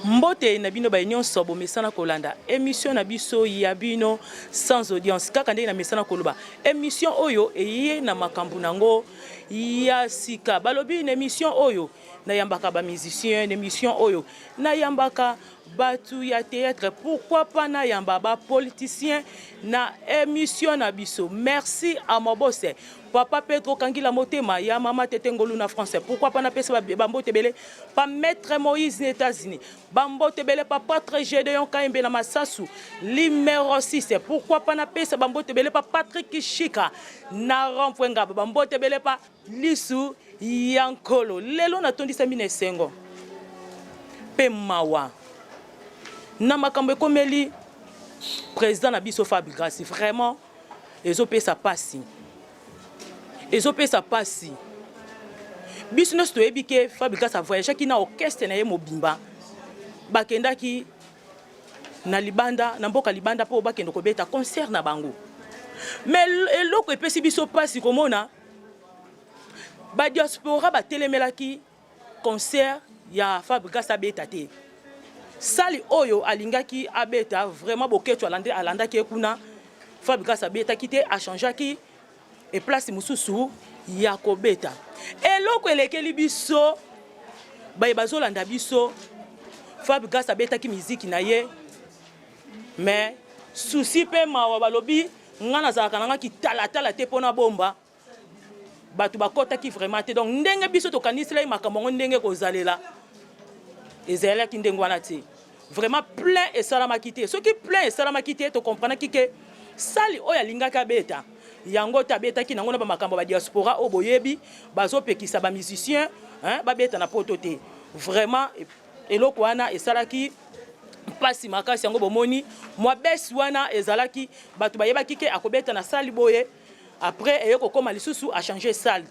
Mbote na bino ba union sobo mesana kolanda émission na biso ya bino sans audience kaka ndenge na mesana koloba émission oyo eye na makambu nango ya sika balobi une émission oyo na yambaka ba musicien une émission oyo na yambaka batu ya théâtre pourquoi pas na yamba ba politicien na émission na biso merci à Mobose Papa Pedro Kangila Motema ya Mama Tete Ngolu na français pourquoi pas na pesa bambote belé pas maître Moïse aux États-Unis bambote belé pas Patrick Gédéon Kaimbe na Masasu numéro 6 pourquoi pas na pesa bambote belé pas Patrick Kishika na Rompwenga bambote belé pas Lisu Yankolo lelo na tondisa mine sengo pe mawa na makambo komeli président na biso Fabi Grassi vraiment ezope sa passi ezope sa passi biso no sto ebike Fabi Grassi a voyagé ki na orchestre na ye mobimba bakendaki na libanda na mboka libanda po bakendo ko beta concert na bango mais eloko epesi biso passi komona ba diaspora ba telemelaki concert ya Fabi Grassi abeta te sali oyo alingaki abeta vraiment boketo alandaki kuna Fabi Grassi abeta kite a changeaki et place mususu ya kobeta eloko elekeli biso baye bazolanda biso Fabi Grassi abeta ki musique na ye mais souci pe mawa balobi ngana zalaka nanga ki tala te pona bomba batu bakota ki vraiment te donc ndenge biso to kanisela makambo ndenge kozalela ezela ki ndenge wana te vraiment plein et salamaki ce qui plein et salamaki te to comprendre ki ke sali oya lingaka beta yango tabeta ki nango na ba makambo ba diaspora o boyebi bazo pekisa ba musicien hein ba beta na poto te vraiment eloko wana esalaki pasi makasi yango bomoni moi bes wana ezalaki batu bayebaki ke akobeta na sali boye après eyoko koma lisusu a changer salle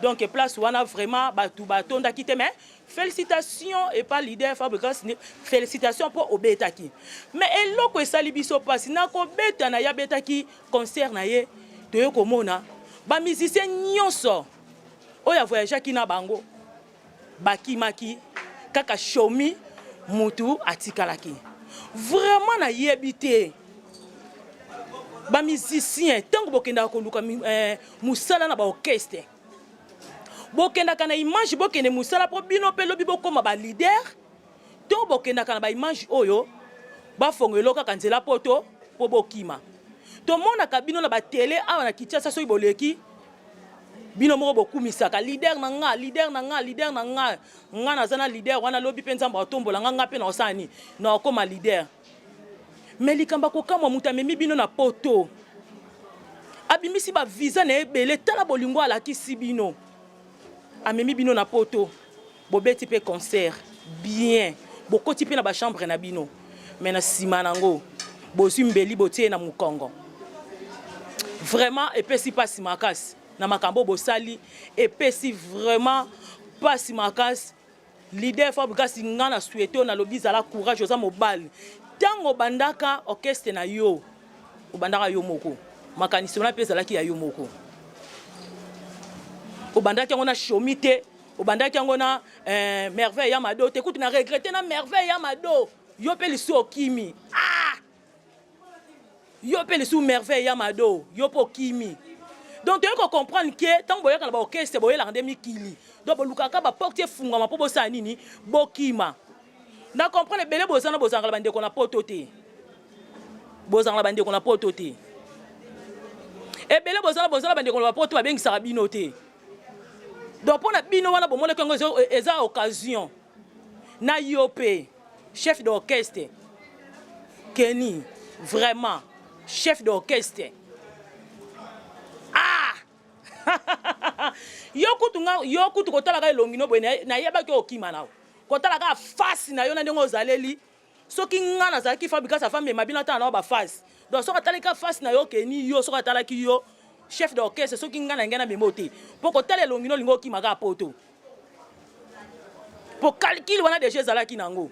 donc place wana vraiment batu batonda kite mais félicitations et pas leader Fabi Grassi félicitations pour obetaki mais eloko esali biso pasi na ko beta na ya betaki concert na ye to komona ba musicien nyonso oya voyage ki na bango bakimaki kaka shomi mutu atikalaki vraiment na yebité ba musicien tango bokenda ko luka musala na ba orchestre bokenda kana image bokende musala po bino pe lobi bokoma ba leader to bokenda kana ba image oyo ba fongelo kaka nzela poto po bokima to mona ka bino na ba télé awa na Kinshasa so iboleki bino moko bokumisaka leader na nga na zana leader wana lobi penza mba tombola nga pe na osani na koma leader mais likamba ko kama muta memi bino na poto abimisi ba visa na ebele tala bolingo ala kisi bino amemi bino na poto bobeti pe concert bien bokoti pe na ba chambre na bino mais na sima nango bozimbeli botie na mukongo vraiment epesi pasi makasi na makambo bosali epesi vraiment pasi makasi leader Fabi Grassi ngana souhaité na lobiza la courage oza mobile tango bandaka orchestre na yo obandaka yo moko makanisi na pesa laki ya yo moko obandaki yango na chomite obandaki yango na merveille ya mado te kutu na regretter na merveille ya mado yo pe lisu okimi yo pe lisu merveille ya mado yo po kimi donc tu peux comprendre que tant boya kana ba orchestre boya la ndemi kili donc bolukaka ba porte fungama po bosa nini bokima na comprendre belé bozana bozanga bande ko na poto te bozanga bande ko na poto te e belé bozana bande ko na poto ba bengisa bino te donc pour na bino wana bomole ko eza occasion na yopé chef d'orchestre Kenny vraiment chef d'orchestre yo kutu kotala ka elongino boye na yeba ki okima nawo kotala ka face na yo na ndenge ozaleli soki ngana za ki Fabi Grassi femme mabina ta na ba face donc soka tala ka face na yo Kenny yo soka tala ki yo chef d'orchestre soki ngana ngena memote po kotala elongino lingo okima ka poto po calcul wana déjà zalaki nango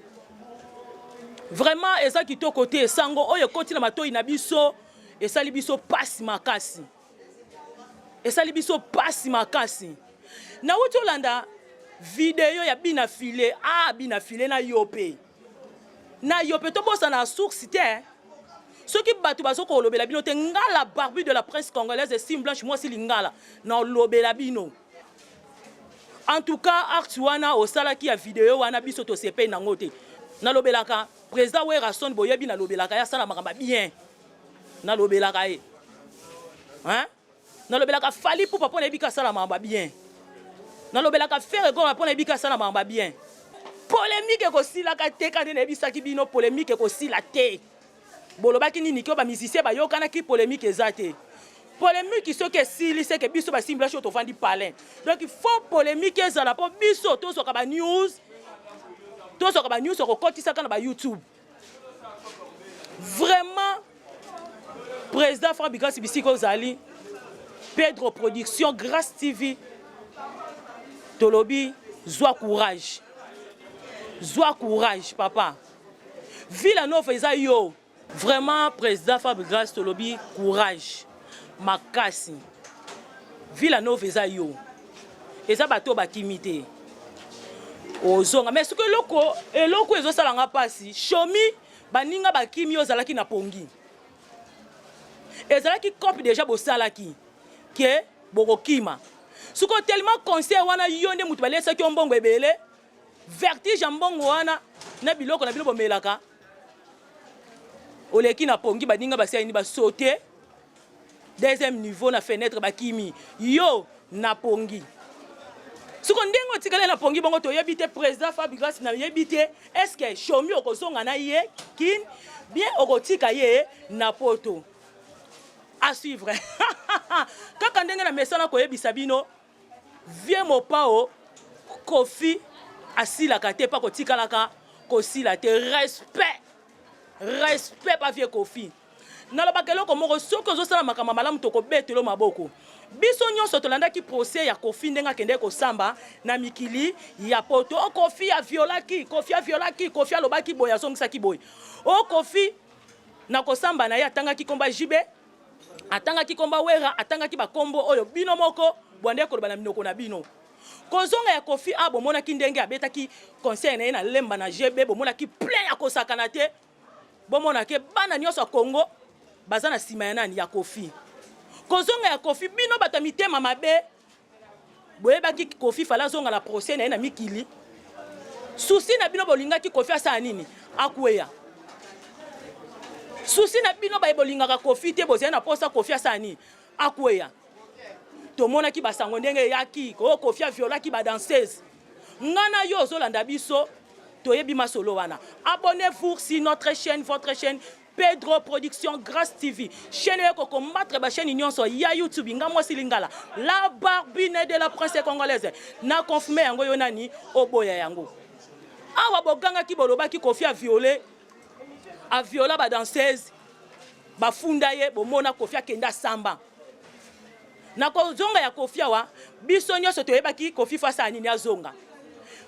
vraiment eza ki to côté sango oyo koti na matoi na biso esali biso pasi makasi esali biso pasi makasi na wuti olanda video ya bina file na yope na yo pe to bosa na source te. Ceux qui battent bazoko lobela bino te ngala barbu de la presse congolaise et Sim Blanche moi si lingala na lobela bino. En tout cas Artuana au salaki ya vidéo wana biso to sepe na ngote. Na lobelaka président we Rason boyebi na lobelaka ya sala makamba bien. Na lobelaka e. Hein? Na lobelaka fali pour papa na bika sala makamba bien. Na lobelaka faire go papa na bika sala makamba bien. Polémique ko sila ka te ka ne bisaki bino polémique ko sila te. Bolobaki nini ko ba musicien ba yokana ki polémique ezate. Polémique ce que sili c'est que biso ba Sim Blanche to fandi palin. Donc il faut polémique ezala po biso to so ka ba news. To so ka ba news ko kotisa kana ba YouTube. Vraiment président Fabrice Bisiko Zali Pedro Production Grâce TV Tolobi Zwa courage. Zwa courage papa. Villanova eza yo. Vraiment, président Fabrice Tolobi, courage, makasi. Villanova eza yo. Eza bato bakimite. Ozonga. Mais ce que loko ezo salanga pasi, shomi baninga bakimi ozalaki na pongi. Ezalaki copie déjà bosalaki. Ke bokokima. Suko tellement conseil wana yonde mutu balesa ki ombongo ebele. Vertige mbongo wana na biloko na bilo bomelaka. Oleki na pongi badinga basi ni ba sauter deuxième niveau na fenêtre bakimi yo na pongi suko ndengo tikala na pongi bongo to yebite président Fabrice na yebite est-ce que chomi okozonga na ye kin bien okotika ye na poto à suivre kaka ndenge na mesana ko yebisa bino vie mopao Kofi asila kate pa ko tikalaka ko sila te respect pas vieux Kofi. Na la bakelo ko moko soko zo sala makama malamu to ko betelo maboko. Biso nyonso tolanda ki procès ya Kofi ndenga kende ko samba na mikili ya poto. O Kofi a violaki, Kofi a lobaki boya songisa ki boy. O Kofi na ko samba na ya tanga ki komba jibe, atanga ki komba wera, atanga ki ba kombo oyo bino moko bwande ko bana minoko na bino. Kozonga ya Kofi abo mona ki ndenge abeta ki conseil na ye na lemba na GB bo mona ki plein ya kosakana te. Bomona ke bana nyoso Congo bazana sima ya nani ya Kofi. Kozonga ya Kofi bino bata mitema mabe. Boyebaki Kofi fala zonga na procès na mikili. Susi na bino bolinga ki Kofi asa nini? Akweya. Susi na bino ba bolinga ka Kofi te bozena posa Kofi asa nini? Akweya. Tomona ki basango ndenge yaki ko Kofi a viola ki ba danseuse. Ngana yo zolanda biso Toyebi Masolo wana. Abonnez-vous sur notre chaîne, votre chaîne Pedro Production Grâce TV. Chaîne ko combattre ba chaîne nyonso ya YouTube ngamo silingala. La barbine de la princesse congolaise. Na confirmer yango yonani oboya yango. Awa boganga ki boloba ki Kofi a viola ba danseuse. Ba funda ye bomona Kofi akenda samba. Na ko zonga ya Kofi wa biso nyonso toyeba ki Kofi fasa nini azonga.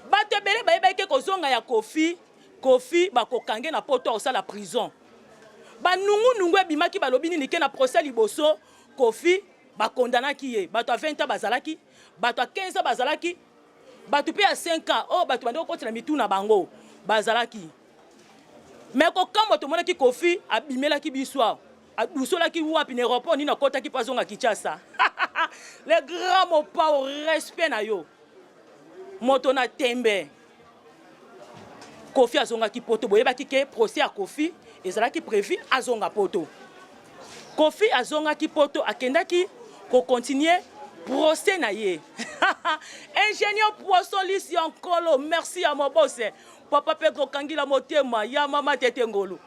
Bato bele bayebake kozonga ya Kofi bakokange na poto osa la prison. Ba nungu ebimaki balobi nini ke na procès liboso Kofi bakondanaki ye. Bato a 20 ans bazalaki, bato a 15 ans bazalaki, bato pe a 5 ans oh bato bande okoti na mitu na bango bazalaki. Mais ko kambo to monaki Kofi abimelaki biswa. Adusolaki wapi na aéroport ni na kotaki pazonga Kinshasa. Les grands mots pas au respect na yo. Motona tembe Kofi azonga ki poto boyebaki ke procès à Kofi ezalaki prévu azonga poto. Kofi azonga ki poto akendaki ko continuer procès na ye. Ingénieur Poisson Lisi Nkolo, merci à mon boss papa Pedro Kangila motema ya mama tete ngolo.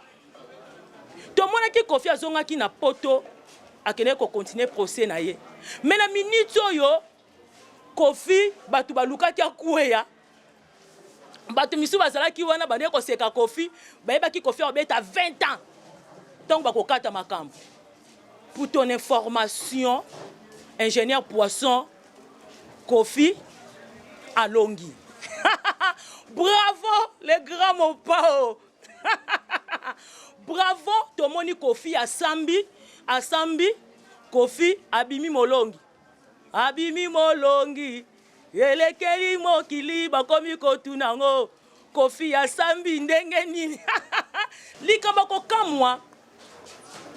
To mona ki Kofi azonga ki na poto akende ko continuer procès na ye. Mais na minute oyo Kofi batu baluka ki akueya batu misu bazalaki wana bande ko seka Kofi bayeba ki Kofi obeta 20 ans donc bakokata makambo. Pour ton information ingénieur Poisson Kofi alongi. Bravo les grands mopao. Bravo tomoni Kofi asambi Kofi abimi molongi. Abimi molongi elekeli mokili bakomi kotunango Kofi asambi ndenge nini. likamba ko kamwa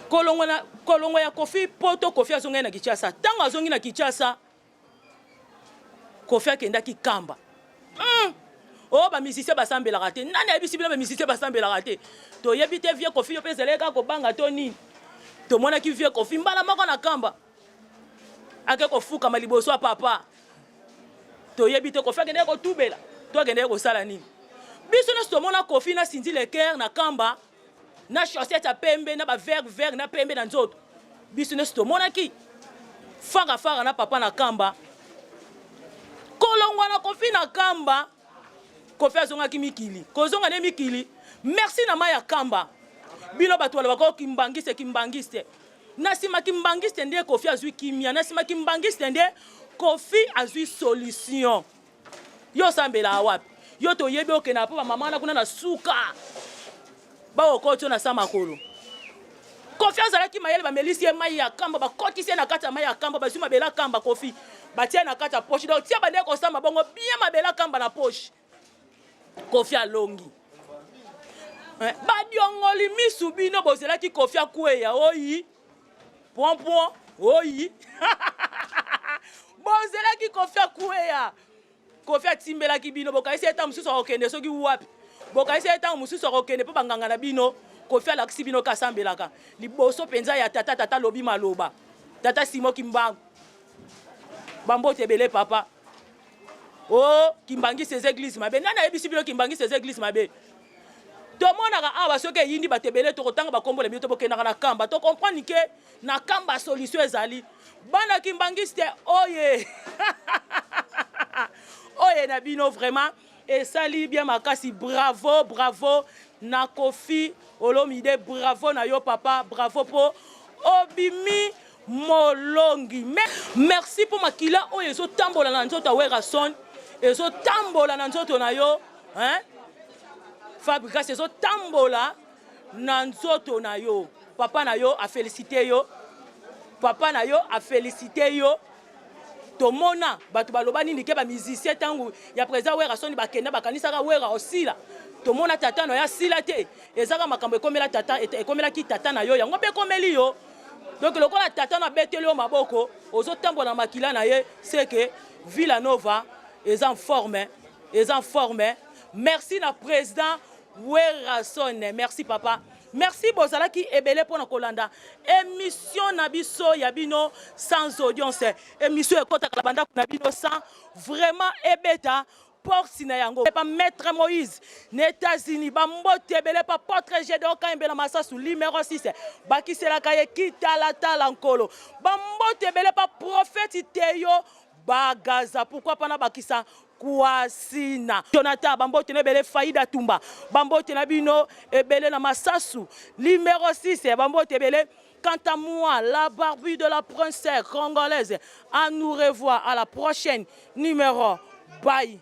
kolongo ya Kofi poto Kofi azonga na Kinshasa tango azongi na Kinshasa Kofi akenda ki kamba oh ba musicien basambelaka te nani ayebisi bino ba musicien basambelaka te to yebi te vie Kofi yo pezeleka ko banga to nini to mona ki vie Kofi mbala moko na kamba ake kofuka maliboso papa to yebi te Kofi akenda ko tubela to akenda ko sala nini biso na stomona Kofi na sindi le cœur na kamba na chaussette à pembe na ba vert na pembe na nzoto biso na stomona ki fara na papa na kamba kolongwa na Kofi na kamba Kofi azonga ki mikili kozonga ne mikili merci na maya kamba bino bato wala bako kimbangiste na sima kimbangiste ndie Kofi azui kimia na sima kimbangiste ndie Kofi azui solution yo sambela wapi yo to yebe okena papa mama na kuna na suka ba okoto na sama kolo Kofi azalaki mayele ba melisi mai ya kamba ba kotisi na kata mai ya kamba ba suma bela kamba Kofi batia na kata poche donc tia bande ko sama bongo bien mabela kamba na poche Kofi alongi badiongoli misubino bozelaki Kofi akweya oyi point oyi bozelaki Kofi akweya Kofi atimbelaki bino bokaisi eta mususu akokende soki wapi bokaisi eta mususu akokende po banganga na bino Kofi alakisi bino kasambelaka liboso penza ya tata lobi maloba tata Simo Kimbangu bambote ebele papa oh kimbangi ces églises mabe nana yebisi bino kimbangi ces églises mabe to monaka awa soki yindi batebele to kotanga bakombola bino to bokendaka na kamba to comprendre que na kamba solution ezali bana kimbangiste oye oye na bino vraiment et sali bien makasi bravo na Kofi Olomide bravo na yo papa bravo po obimi molongi merci pour makila oyo ezo tambola na nzoto awera son ezo tambola na nzoto na yo hein Fabrice ezo tambola na nzoto na yo papa na yo a félicité yo papa na yo a félicité yo tomona bato baloba nini ke ba musicien tangu ya président wera son bakenda bakanisa ka wera osila tomona tata no ya sila te ezaka makambo ekomela tata ekomela ki tata na yo yango be komeli yo donc le la tata na beteli yo maboko ozo tambola makila na ye c'est que Villanova est en forme merci na président Werasone merci papa merci bozalaki ebele pona kolanda émission na biso ya bino sans audience émission ekota la banda na bino sans vraiment ebeta porte na yango pas maître Moïse les États-Unis ba mbote ebele pa porte Gédéon Kambela Masasu numéro 6 bakisela kaye kitala talankolo ba mbote ebele pa prophète Teyo Bagaza pourquoi pas na bakisa Kwasina Jonathan bambote nebele Faïda Tumba bambote na bino ebele na Masasu numéro 6 bambote ebele. Quant à moi, la barbue de la princesse congolaise, à nous revoir à la prochaine numéro. Bye.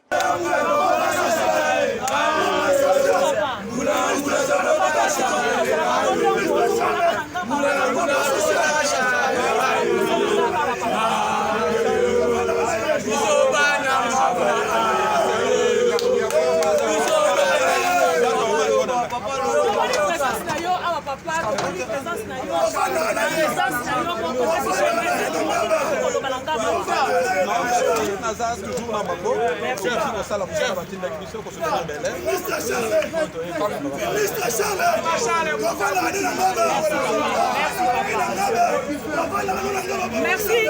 Merci.